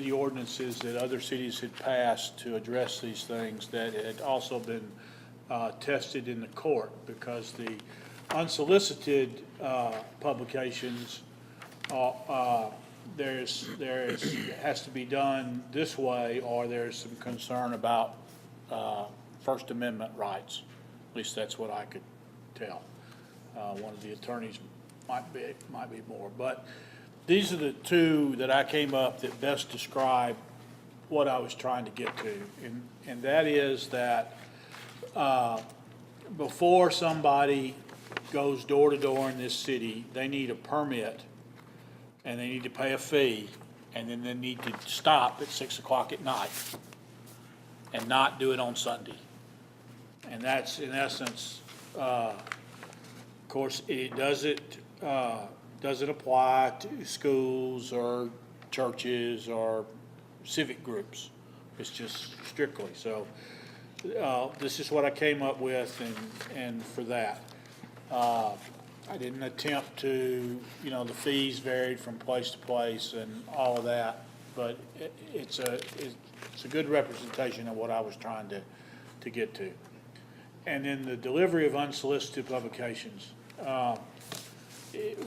the ordinances that other cities had passed to address these things that had also been tested in the court, because the unsolicited publications, has to be done this way, or there's some concern about First Amendment rights. At least that's what I could tell. One of the attorneys might be more, but these are the two that I came up that best describe what I was trying to get to, and that is that before somebody goes door to door in this city, they need a permit, and they need to pay a fee, and then they need to stop at 6 o'clock at night and not do it on Sunday. And that's in essence, of course, it doesn't apply to schools or churches or civic groups. It's just strictly. So this is what I came up with, and for that. I didn't attempt to, the fees varied from place to place and all of that, but it's a good representation of what I was trying to get to. And then the delivery of unsolicited publications.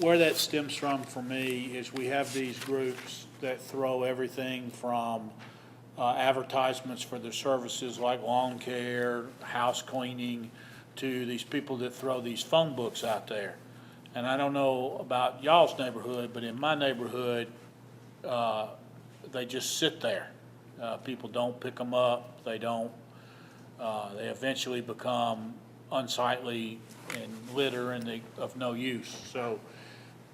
Where that stems from for me is we have these groups that throw everything from advertisements for their services like lawn care, house cleaning, to these people that throw these phone books out there. And I don't know about y'all's neighborhood, but in my neighborhood, they just sit there. People don't pick them up. They don't. They eventually become unsightly and litter, and of no use. So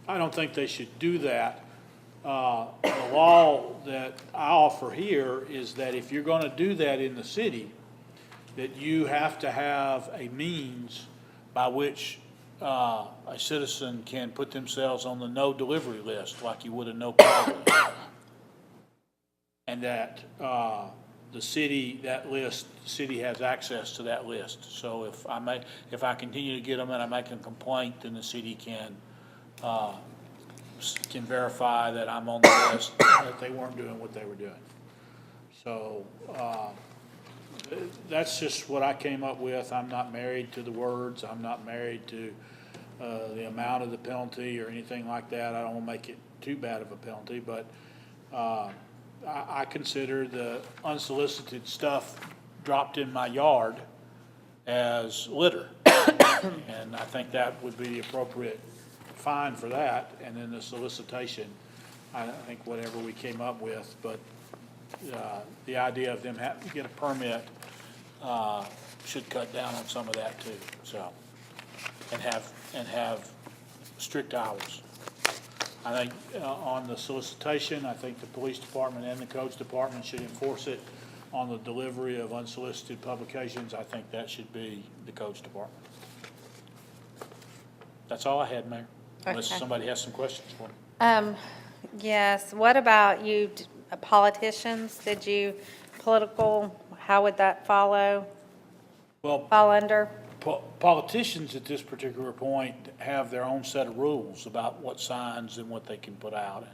I don't think they should do that. The law that I offer here is that if you're going to do that in the city, that you have to have a means by which a citizen can put themselves on the no delivery list, like you would a no call list. And that the city has access to that list. So if I continue to get them and I make a complaint, then the city can verify that I'm on the list, that they weren't doing what they were doing. So that's just what I came up with. I'm not married to the words. I'm not married to the amount of the penalty or anything like that. I don't want to make it too bad of a penalty, but I consider the unsolicited stuff dropped in my yard as litter. And I think that would be the appropriate fine for that. And then the solicitation, I think whatever we came up with, but the idea of them having to get a permit should cut down on some of that too. So, and have strict hours. I think on the solicitation, I think the police department and the codes department should enforce it. On the delivery of unsolicited publications, I think that should be the codes department. That's all I had, Mayor. Unless somebody has some questions for me. Yes. What about you, politicians? How would that fall under? Politicians at this particular point have their own set of rules about what signs and what they can put out,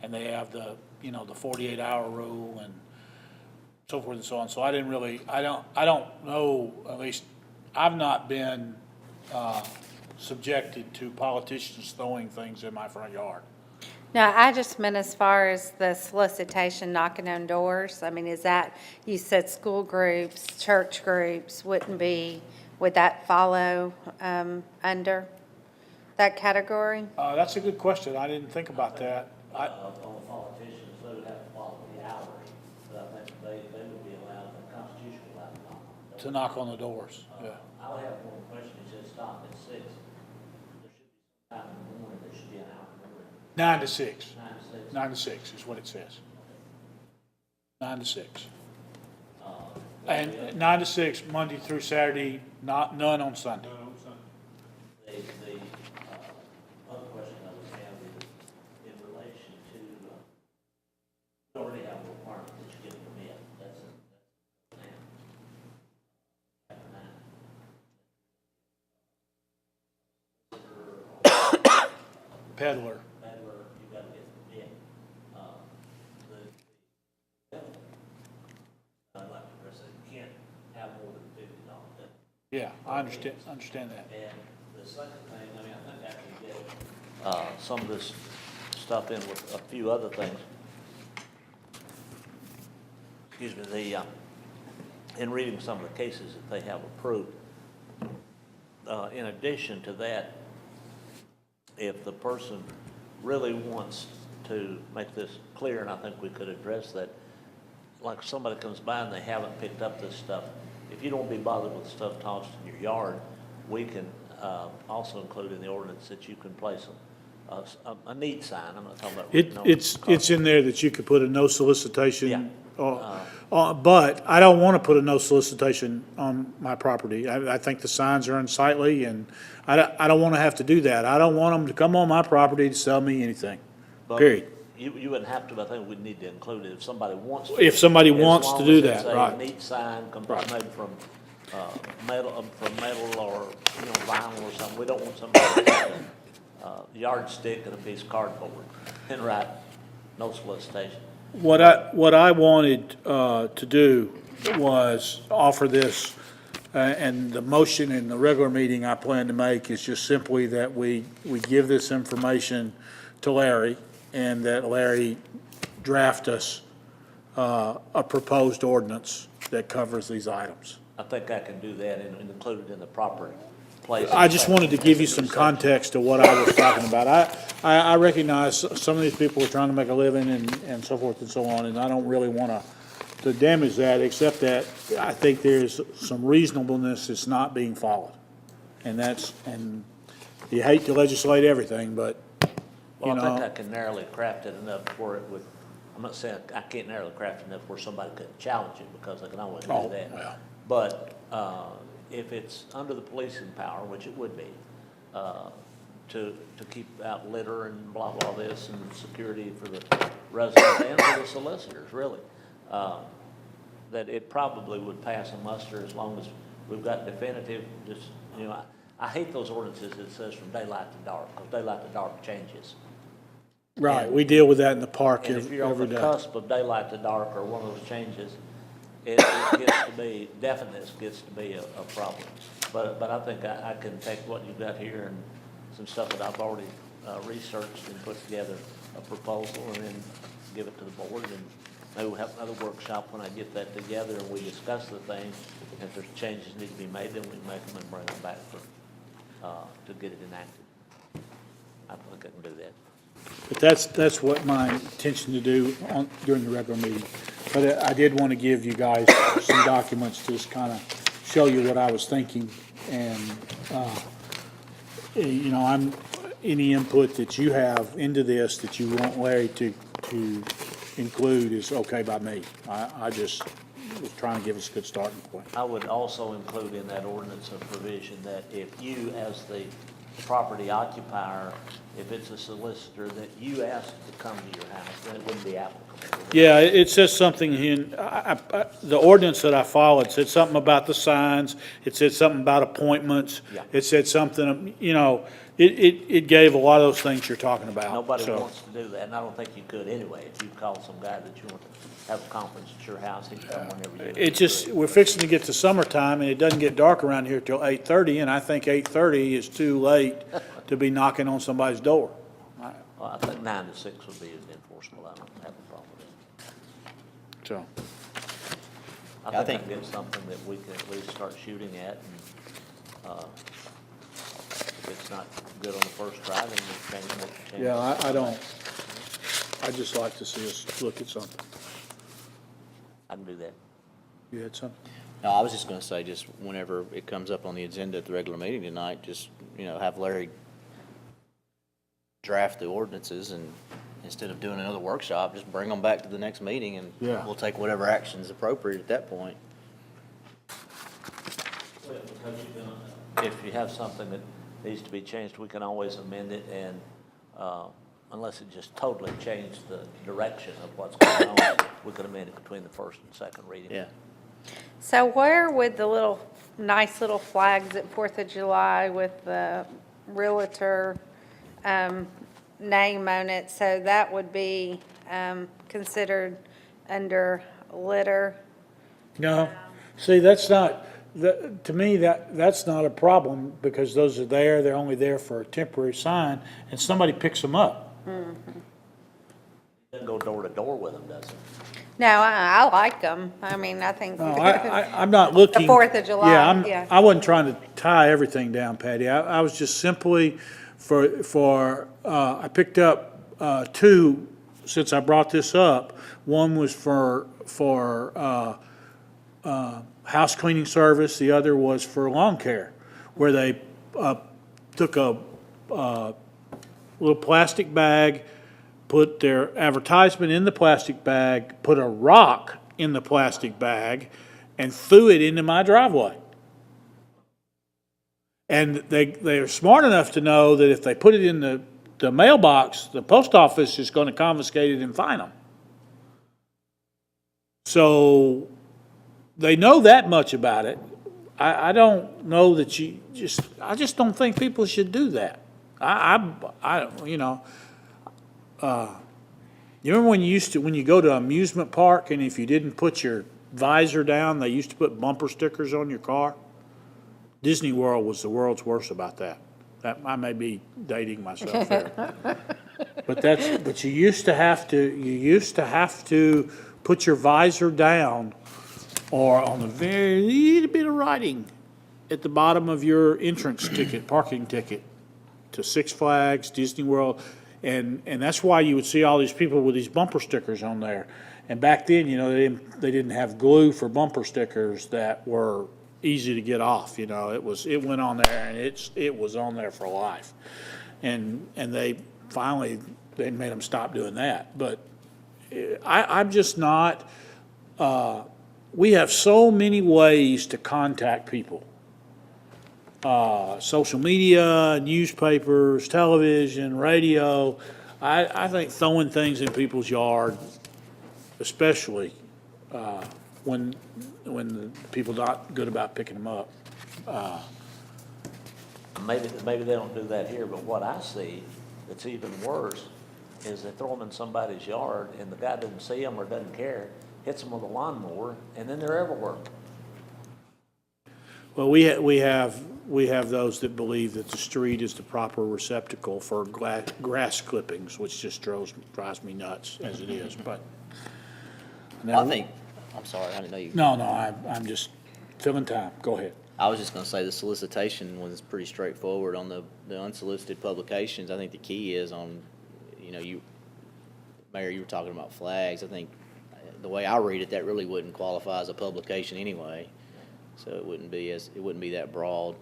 and they have the 48-hour rule and so forth and so on. So I don't know. At least I've not been subjected to politicians throwing things in my front yard. No, I just meant as far as the solicitation, knocking on doors. I mean, is that, you said school groups, church groups would that follow under that category? That's a good question. I didn't think about that. On the politicians, they would have to follow the hours, but I think they would be allowed, the Constitution allowed To knock on the doors. Yeah. I'll have one question. It says stop at 6. There should be some time in the morning. There should be an hour in the morning. 9 to 6. 9 to 6. 9 to 6 is what it says. 9 to 6. And 9 to 6, Monday through Saturday, none on Sunday. The other question I would have is in relation to, you already have a requirement that you get a permit. That's Peddler. Peddler, you got to get a permit. Yeah, I understand that. And the second thing, I mean, I think I can get, some of this stuff in with a few other things. Excuse me, in reading some of the cases that they have approved, in addition to that, if the person really wants to make this clear, and I think we could address that, like somebody comes by and they haven't picked up this stuff, if you don't be bothered with stuff tossed in your yard, we can also include in the ordinance that you can place a need sign. I'm not talking about. It's in there that you could put a no Yeah. solicitation, but I don't want to put a no solicitation on my property. I think the signs are unsightly, and I don't want to have to do that. I don't want them to come on my property to sell me anything, But period. You wouldn't have to, but I think we'd need to include it if somebody wants to. If somebody As wants long to as do it's that, a right. neat sign, Right. made from metal or, vinyl or something. We don't want somebody to have a yardstick and a piece of cardboard and write no solicitation. What I wanted to do was offer this, and the motion in the regular meeting I plan to make is just simply that we give this information to Larry, and that Larry draft us a proposed ordinance that covers these items. I think I can do that and include it in the proper place. I just wanted to give you some context to what I was talking about. I recognize some of these people are trying to make a living and so forth and so on, and I don't really want to damage that, except that I think there's some reasonableness that's not being followed. And you hate to legislate everything, but, Well, you I think I know, can narrowly craft it enough where it would, I'm not saying I can't narrowly craft it enough where somebody could challenge it, because they can always do Oh, that. well. But if it's under the policing power, which it would be, to keep out litter and blah, blah, this, and security for the residents and for the solicitors, really, that it probably would pass a muster as long as we've got definitive, just, I hate those ordinances that says from daylight to dark, because daylight to dark changes. right, we deal with that in the park And if you're on every the day. cusp of daylight to dark or one of those changes, it gets to be, definiteness gets to be a problem. But I think I can take what you've got here and some stuff that I've already researched and put together a proposal, and then give it to the board, and maybe we'll have another workshop when I get that together and we discuss the thing. If there's changes need to be made, then we can make them and bring them back to get it enacted. I think I can do that. But that's what my intention to do during the regular meeting. But I did want to give you guys some documents to just kind of show you what I was thinking. And, any input that you have into this that you want Larry to include is okay by me. I just was trying to give us a good starting point. I would also include in that ordinance a provision that if you, as the property occupier, if it's a solicitor, that you ask to come to your house, then it wouldn't be applicable. Yeah, it says something in, the ordinance that I followed said something about the signs, it said something about appointments. Yeah. It said something, it gave a lot of those things you're talking about. Nobody So, wants to do that, and I don't think you could anyway. If you call some guy that you want to have a conference at your house, he can come whenever you. It just, we're fixing to get to summertime, and it doesn't get dark around here till 8:30, and I think 8:30 is too late to be knocking on somebody's door. Well, I think 9 to 6 would be enforceable. I don't have a problem with that. So, I think I can get something that we can at least start shooting at, and if it's not good on the first try, then we change it. yeah, I don't, I'd just like to see us look at something. I can do that. You had something? No, I was just gonna say, just whenever it comes up on the agenda at the regular meeting tonight, just, have Larry draft the ordinances, and instead of doing another workshop, just bring them back to the next meeting, and Yeah. we'll take whatever action is appropriate at that point. Well, because if you have something that needs to be changed, we can always amend it, and unless it just totally changed the direction of what's going on, we could amend it between the first and second reading. Yeah. So where would the nice little flags at 4th of July with the realtor name on it, so that would be considered under litter? No, see, that's not, to me, that's not a problem, because those are there, they're only there for a temporary sign, and somebody picks them up. Doesn't go door to door with them, does it? No, I like them. I mean, I think. No, I'm not looking. 4th of July, Yeah, yeah. I wasn't trying to tie everything down, Patty. I was just simply I picked up, two, since I brought this up. One was for house cleaning service, the other was for lawn care, where they, took a, little plastic bag, put their advertisement in the plastic bag, put a rock in the plastic bag, and threw it into my driveway. And they're smart enough to know that if they put it in the mailbox, the post office is gonna confiscate it and fine them. So, they know that much about it. I don't know that I just don't think people should do that. You remember when when you go to an amusement park, and if you didn't put your visor down, they used to put bumper stickers on your car? Disney World was the world's worst about that. I may be dating myself there. But you used to have to put your visor down, or on the very little bit of writing at the bottom of your entrance ticket, parking ticket, to Six Flags, Disney World. And that's why you would see all these people with these bumper stickers on there. And back then, they didn't have glue for bumper stickers that were easy to get off, it went on there, and it was on there for life. And they finally, they made them stop doing that. But I'm just not, we have so many ways to contact people. Social media, newspapers, television, radio. I think throwing things in people's yard, especially when the people not good about picking them up. Maybe they don't do that here, but what I see that's even worse is they throw them in somebody's yard and the guy doesn't see them or doesn't care, hits them with a lawnmower, and then they're everywhere. Well, we have those that believe that the street is the proper receptacle for grass clippings, which just drives me nuts as it is, but. I'm sorry, I didn't know you. No, I'm just filling time. Go ahead. I was just gonna say the solicitation was pretty straightforward on the unsolicited publications. I think the key is on, Mayor, you were talking about flags. I think the way I read it, that really wouldn't qualify as a publication anyway. So it wouldn't be that broad.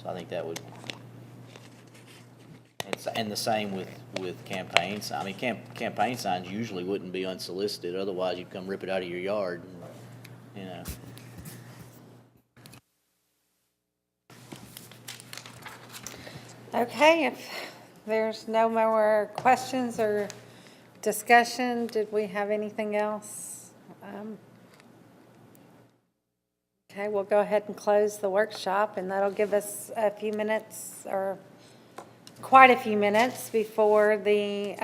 So I think that would, and the same with campaigns. I mean, campaign signs usually wouldn't be unsolicited, otherwise you'd come rip it out of your yard, Okay, if there's no more questions or discussion, did we have anything else? Okay, we'll go ahead and close the workshop, and that'll give us a few minutes, or quite a few minutes, before the